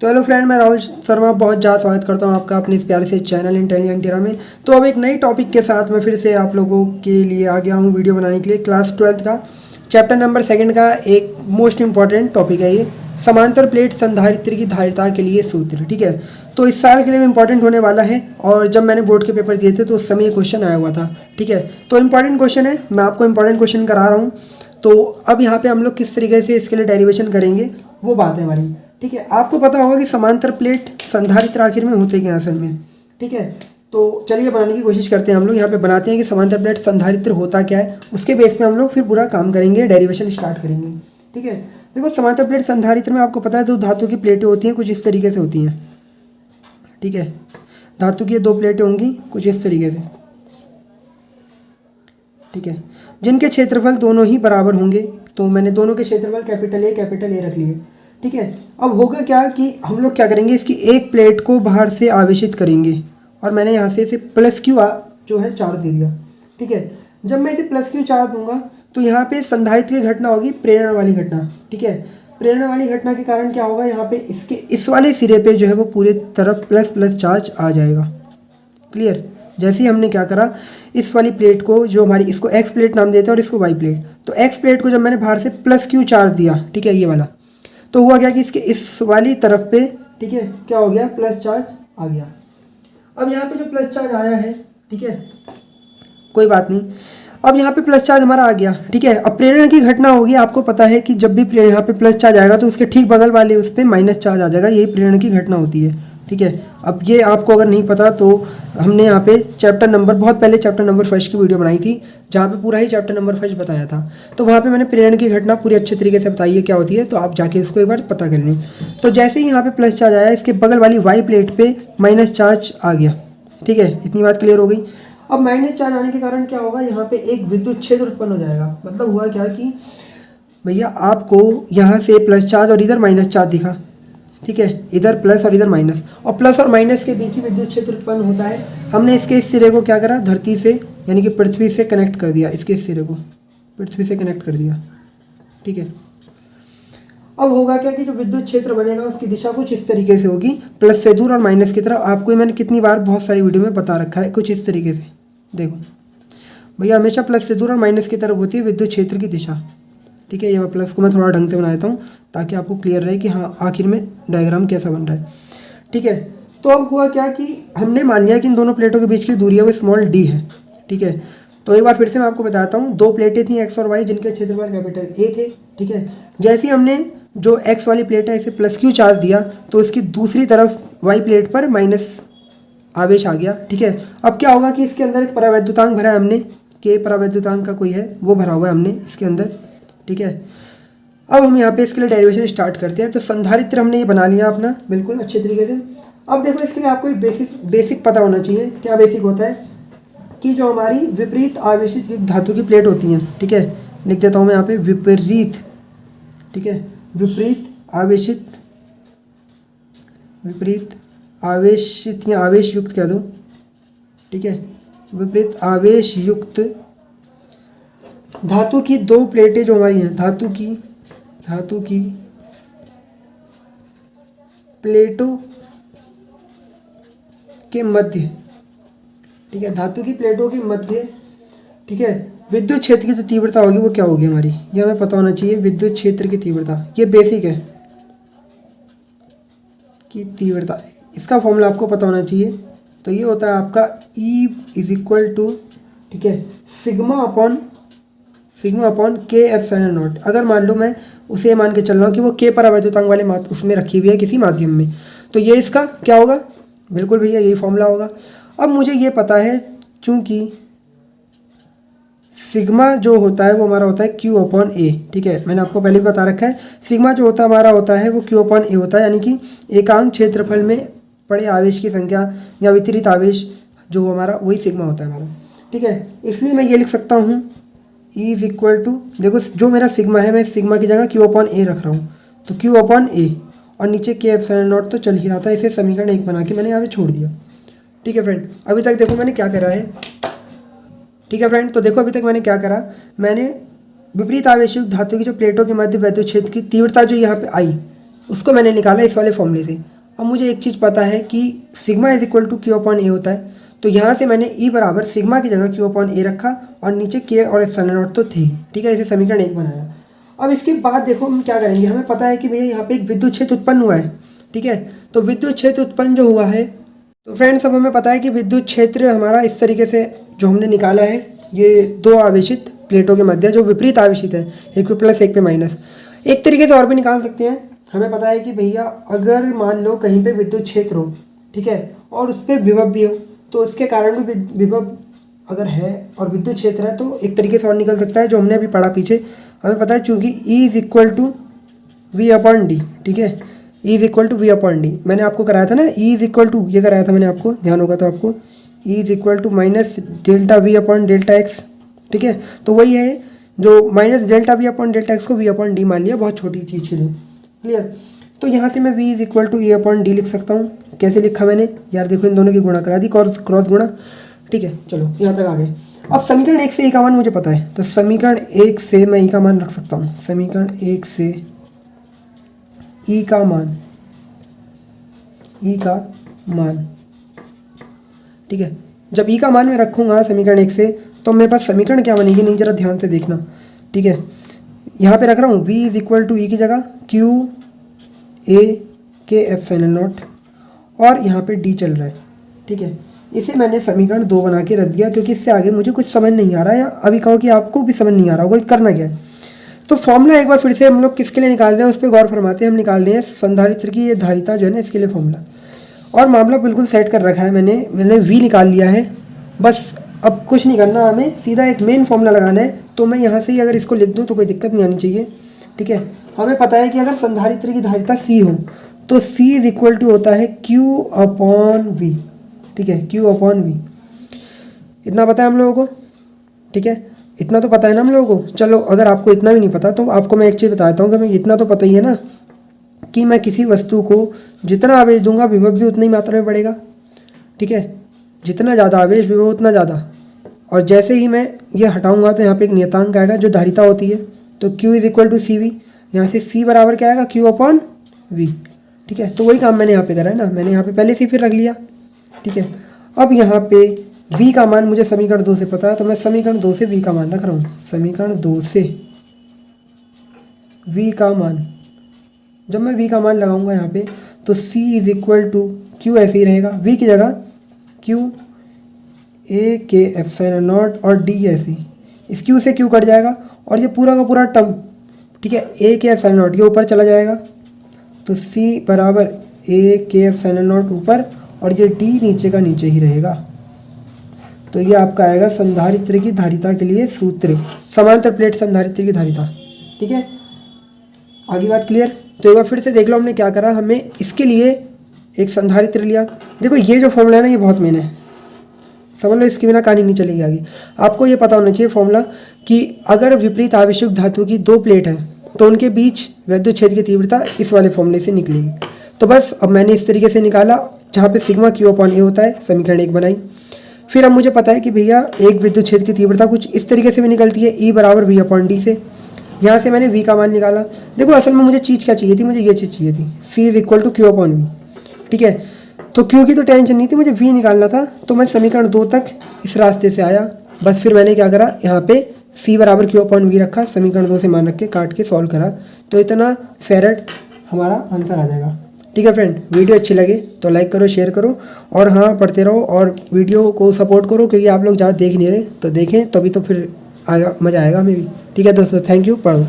तो hello friend, मैं राहुल शर्मा बहुत ज़्यादा स्वागत करता हूं आपका अपने इस प्यारे से चैनल इंटेलिजेंट टीरा में। तो अब एक नई टॉपिक के साथ मैं फिर से आप लोगों के लिए आ गया हूं वीडियो बनाने के लिए। क्लास 12th का चैप्टर नंबर 2 का एक मोस्ट इंपॉर्टेंट टॉपिक है ये, समांतर प्लेट संधारित्र की धारिता के लिए सूत्र। ठीक है, तो इस साल के लिए भी इंपॉर्टेंट होने वाला है और जब मैंने बोर्ड के पेपर दिए थे तो उस समय ये क्वेश्चन आया हुआ था। ठीक है, तो इंपॉर्टेंट क्वेश्चन है, मैं आपको इंपॉर्टेंट क्वेश्चन करा रहा हूँ। तो अब यहाँ पे हम लोग किस तरीके से इसके लिए डेरिवेशन करेंगे वो बात है हमारी। ठीक है, आपको पता होगा कि समांतर प्लेट संधारित्र आखिर में होते क्या असल में। ठीक है, तो चलिए बनाने की कोशिश करते हैं। हम लोग यहाँ पे बनाते हैं कि समांतर प्लेट संधारित्र होता क्या है, उसके बेस पे हम लोग फिर पूरा काम करेंगे, डेरिवेशन स्टार्ट करेंगे। ठीक है, देखो समांतर प्लेट संधारित्र में आपको पता है 2 धातु की प्लेटें होती हैं, कुछ इस तरीके से होती हैं। ठीक है, धातु की 2 प्लेटें होंगी कुछ इस तरीके से। ठीक है, जिनके क्षेत्रफल दोनों ही बराबर होंगे। तो मैंने दोनों के क्षेत्रफल कैपिटल ए रख लिए। ठीक है, अब होगा क्या कि हम लोग क्या करेंगे, इसकी एक प्लेट को बाहर से आवेशित करेंगे और मैंने यहाँ से इसे प्लस क्यू जो है चार्ज दे दिया। ठीक है, जब मैं इसे प्लस क्यू चार्ज दूंगा तो यहाँ पे संधारित्र की घटना होगी प्रेरणा वाली घटना। ठीक है, प्रेरणा वाली घटना के कारण क्या होगा, यहाँ पे इसके इस वाले सिरे पे जो है वो पूरे तरफ प्लस प्लस चार्ज आ जाएगा। क्लियर, जैसे ही हमने क्या करा, इस वाली प्लेट को जो हमारी, इसको एक्स प्लेट नाम देते हैं और इसको वाई प्लेट, तो एक्स प्लेट को जब मैंने बाहर से प्लस क्यू चार्ज दिया, ठीक है ये वाला, तो हुआ क्या कि इसके इस वाली तरफ पे, ठीक है, क्या हो गया, प्लस चार्ज आ गया। अब यहाँ पे जो प्लस चार्ज आया है, ठीक है, कोई बात नहीं, अब यहाँ पे प्लस चार्ज हमारा आ गया। ठीक है, अब प्रेरण की घटना होगी, आपको पता है कि जब भी यहाँ पे प्लस चार्ज आएगा तो उसके ठीक बगल वाले उस पर माइनस चार्ज आ जाएगा, यही प्रेरण की घटना होती है। ठीक है, अब ये आपको अगर नहीं पता तो हमने यहाँ पे बहुत पहले चैप्टर नंबर 1 की वीडियो बनाई थी जहाँ पे पूरा ही चैप्टर नंबर 1 बताया था। तो वहाँ पे मैंने प्रेरण की घटना पूरी अच्छे तरीके से बताई है क्या होती है, तो आप जाके उसको एक बार पता कर लें। तो जैसे ही यहाँ पे प्लस चार्ज आया, इसके बगल वाली वाई प्लेट पे माइनस चार्ज आ गया। ठीक है, इतनी बात क्लियर हो गई। अब माइनस चार्ज आने के कारण क्या होगा, यहाँ पे एक विद्युत क्षेत्र उत्पन्न हो जाएगा। मतलब हुआ क्या कि भैया आपको यहाँ से प्लस चार्ज और इधर माइनस चार्ज दिखा। ठीक है, इधर प्लस और इधर माइनस, और प्लस और माइनस के बीच ही विद्युत क्षेत्र उत्पन्न होता है। हमने इसके इस सिरे को क्या करा, धरती से यानी कि पृथ्वी से कनेक्ट कर दिया, इसके इस सिरे को पृथ्वी से कनेक्ट कर दिया। ठीक है, अब होगा क्या कि जो विद्युत क्षेत्र बनेगा उसकी दिशा कुछ इस तरीके से होगी, प्लस से दूर और माइनस की तरफ। आपको मैंने कितनी बार बहुत सारी वीडियो में बता रखा है, कुछ इस तरीके से। देखो भैया, हमेशा प्लस से दूर और माइनस की तरफ होती है विद्युत क्षेत्र की दिशा। ठीक है, ये प्लस को मैं थोड़ा ढंग से बना देता हूँ ताकि आपको क्लियर रहे कि हाँ आखिर में डायग्राम कैसा बन रहा है। ठीक है, तो अब हुआ क्या कि हमने मान लिया कि इन दोनों प्लेटों के बीच की दूरी है वो स्मॉल डी है। ठीक है, तो एक बार फिर से मैं आपको बताता हूँ, 2 प्लेटें थी एक्स और वाई जिनके क्षेत्रफल कैपिटल ए थे। ठीक है, जैसे ही हमने जो एक्स वाली प्लेट है इसे प्लस क्यू चार्ज दिया तो इसकी दूसरी तरफ वाई प्लेट पर माइनस आवेश आ गया। ठीक है, अब क्या होगा कि इसके अंदर एक परावैद्युतांक भरा है हमने, के परावैद्युतांक का कोई है वो भरा हुआ है हमने इसके अंदर। ठीक है, अब हम यहाँ पे इसके लिए डेरिवेशन स्टार्ट करते हैं। तो संधारित्र हमने ये बना लिया अपना बिल्कुल अच्छे तरीके से। अब देखो, इसके लिए आपको एक बेसिक पता होना चाहिए। क्या बेसिक होता है कि जो हमारी विपरीत आवेशित धातु की प्लेट होती हैं, ठीक है, लिख देता हूँ मैं यहाँ पे विपरीत। ठीक है, विपरीत आवेशित या आवेश युक्त कह दो। ठीक है, विपरीत आवेश युक्त धातु की 2 प्लेटें जो हमारी हैं, धातु की प्लेटों के मध्य, ठीक है, धातु की प्लेटों के मध्य, ठीक है, विद्युत क्षेत्र की जो तीव्रता होगी वो क्या होगी हमारी, ये हमें पता होना चाहिए। विद्युत क्षेत्र की तीव्रता, ये बेसिक है कि तीव्रता, इसका फॉर्मूला आपको पता होना चाहिए। तो ये होता है आपका E = ठीक है, सिग्मा अपॉन के एप्सिलॉन नॉट। अगर मान लो मैं उसे मान के चल रहा हूँ कि वो के परावैद्युतांक वाले उसमें रखी हुई है किसी माध्यम में, तो ये इसका क्या होगा, बिल्कुल भैया यही फॉर्मूला होगा। अब मुझे ये पता है चूँकि सिग्मा जो होता है वो हमारा होता है Q/A। ठीक है, मैंने आपको पहले भी बता रखा है, सिग्मा जो होता है हमारा होता है वो Q/A होता है, यानी कि एकांक क्षेत्रफल में पड़े आवेश की संख्या या वितरित आवेश जो हमारा वही सिग्मा होता है हमारा। ठीक है, इसलिए मैं ये लिख सकता हूँ E = देखो जो मेरा सिग्मा है, मैं सिग्मा की जगह Q/A रख रहा हूँ, तो Q/A और नीचे के एप्सिलॉन नॉट तो चल ही रहा था, इसे समीकरण 1 बना के मैंने यहाँ पे छोड़ दिया। ठीक है फ्रेंड, अभी तक देखो मैंने क्या करा है। ठीक है फ्रेंड, तो देखो अभी तक मैंने क्या करा, मैंने विपरीत आवेश युक्त धातु की जो प्लेटों के मध्य विद्युत क्षेत्र की तीव्रता जो यहाँ पे आई, उसको मैंने निकाला इस वाले फॉर्मूले से। अब मुझे एक चीज़ पता है कि sigma is equal to q upon a होता है, तो यहाँ से मैंने ई बराबर सिग्मा की जगह क्यू अपॉन ए रखा और नीचे के और एप्सिलॉन नॉट तो थी, ठीक है। इसे समीकरण 1 बनाया। अब इसके बाद देखो हम क्या करेंगे, हमें पता है कि भैया यहाँ पे एक विद्युत क्षेत्र उत्पन्न हुआ है, ठीक है। तो विद्युत क्षेत्र उत्पन्न जो हुआ है, तो फ्रेंड्स अब हमें पता है कि विद्युत क्षेत्र हमारा इस तरीके से जो हमने निकाला है, ये दो आवेशित प्लेटों के मध्य जो विपरीत आवेशित है, एक पे प्लस एक पे माइनस। एक तरीके से और भी निकाल सकते हैं। हमें पता है कि भैया अगर मान लो कहीं पे विद्युत क्षेत्र हो, ठीक है, और उस पर विभव भी हो, तो उसके कारण भी विभव अगर है और विद्युत क्षेत्र है तो एक तरीके से और निकल सकता है, जो हमने अभी पढ़ा पीछे। हमें पता है चूँकि E is equal to V upon d, ठीक है, E is equal to V upon d मैंने आपको कराया था ना, E इज इक्वल टू ये कराया था मैंने आपको, ध्यान होगा तो आपको, E is equal to minus delta V upon delta X, ठीक है। तो वही है जो minus delta V upon delta X को वी अपॉन डी मान लिया, बहुत छोटी चीज़ के लिए, क्लियर। तो यहाँ से मैं V is equal to A upon D लिख सकता हूँ। कैसे लिखा मैंने यार, देखो इन दोनों की गुणा करा दी, क्रॉस गुणा, ठीक है। चलो यहाँ तक आ गए। अब समीकरण 1 से E का मान मुझे पता है, तो समीकरण 1 से मैं E का मान रख सकता हूँ। समीकरण 1 से E का मान, E का मान, ठीक है। जब E का मान मैं रखूँगा समीकरण 1 से, तो मेरे पास समीकरण क्या बनेगी, नहीं जरा ध्यान से देखना, ठीक है। यहाँ पे रख रहा हूँ V is equal to E की जगह Q A के एप्सिलॉन नॉट, और यहाँ पे D चल रहा है, ठीक है। इसे मैंने समीकरण 2 बना के रख दिया, क्योंकि इससे आगे मुझे कुछ समझ नहीं आ रहा है, या अभी कहो कि आपको भी समझ नहीं आ रहा होगा कि करना क्या है। तो फॉर्मूला एक बार फिर से हम लोग किसके लिए निकाल रहे हैं उस पर गौर फरमाते हैं। हम निकाल रहे हैं संधारित्र की ये धारिता जो है ना, इसके लिए फॉर्मूला, और मामला बिल्कुल सेट कर रखा है मैंने V निकाल लिया है। बस अब कुछ नहीं करना, हमें सीधा एक मेन फॉर्मूला लगाना है। तो मैं यहाँ से ही अगर इसको लिख दूँ तो कोई दिक्कत नहीं आनी चाहिए, ठीक है। हमें पता है कि अगर संधारित्र की धारिता C हो तो C इज इक्वल टू होता है Q अपॉन V, ठीक है, Q अपॉन V। इतना पता है हम लोगों को, ठीक है, इतना तो पता है ना हम लोगों को। चलो अगर आपको इतना भी नहीं पता तो आपको मैं एक चीज़ बताता हूँ कि मैं इतना तो पता ही है ना कि मैं किसी वस्तु को जितना आवेश दूंगा विभव भी उतनी मात्रा में बढ़ेगा, ठीक है। जितना ज़्यादा आवेश विभव उतना ज़्यादा, और जैसे ही मैं ये हटाऊंगा तो यहाँ पे एक नियतांक आएगा जो धारिता होती है, तो Q is equal to C V. यहाँ से C बराबर क्या आएगा, Q अपॉन V, ठीक है। तो वही काम मैंने यहाँ पे करा है ना, मैंने यहाँ पे पहले से फिर रख लिया, ठीक है। अब यहाँ पे V का मान मुझे समीकरण 2 से पता है, तो मैं समीकरण 2 से V का मान रख रहा हूँ। समीकरण 2 से V का मान, जब मैं V का मान लगाऊंगा यहाँ पे, तो C is equal to Q ऐसे ही रहेगा, V की जगह Q A के एप्सिलॉन नॉट और D ऐसे ही, इस Q से Q कट जाएगा और ये पूरा का पूरा टर्म, ठीक है, A के एप्सिलॉन नॉट ये ऊपर चला जाएगा, तो C बराबर A के एप्सिलॉन नॉट ऊपर और ये D नीचे का नीचे ही रहेगा। तो ये आपका आएगा संधारित्र की धारिता के लिए सूत्र, समांतर प्लेट संधारित्र की धारिता, ठीक है। आगे बात क्लियर। तो एक बार फिर से देख लो हमने क्या करा, हमें इसके लिए एक संधारित्र लिया। देखो ये जो फॉर्मूला है ना, ये बहुत मेन है, समझ लो, इसके बिना कहानी नहीं चलेगी आगे। आपको ये पता होना चाहिए फॉर्मूला कि अगर विपरीत आवेशित धातु की दो प्लेट हैं तो उनके बीच विद्युत क्षेत्र की तीव्रता इस वाले फॉर्मूले से निकलेगी। तो बस अब मैंने इस तरीके से निकाला, जहाँ पे सिग्मा Q अपॉन ए होता है, समीकरण 1 बनाई। फिर अब मुझे पता है कि भैया एक विद्युत क्षेत्र की तीव्रता कुछ इस तरीके से भी निकलती है, E बराबर V अपॉन डी से। यहाँ से मैंने V का मान निकाला। देखो असल में मुझे चीज़ क्या चाहिए थी, मुझे ये चीज़ चाहिए थी, C is equal to Q upon V, ठीक है। तो Q की तो टेंशन नहीं थी, मुझे V निकालना था, तो मैं समीकरण 2 तक इस रास्ते से आया। बस फिर मैंने क्या करा, यहाँ पे C बराबर Q अपॉन V रखा, समीकरण 2 से मान रख के काट के सॉल्व करा, तो इतना फेरेड हमारा आंसर आ जाएगा, ठीक है फ्रेंड। वीडियो अच्छी लगे तो लाइक करो, शेयर करो, और हाँ पढ़ते रहो और वीडियो को सपोर्ट करो, क्योंकि आप लोग ज़्यादा देख नहीं रहे, तो देखें तभी तो फिर आएगा, मज़ा आएगा हमें भी, ठीक है दोस्तों। थैंक यू, पढ़ो।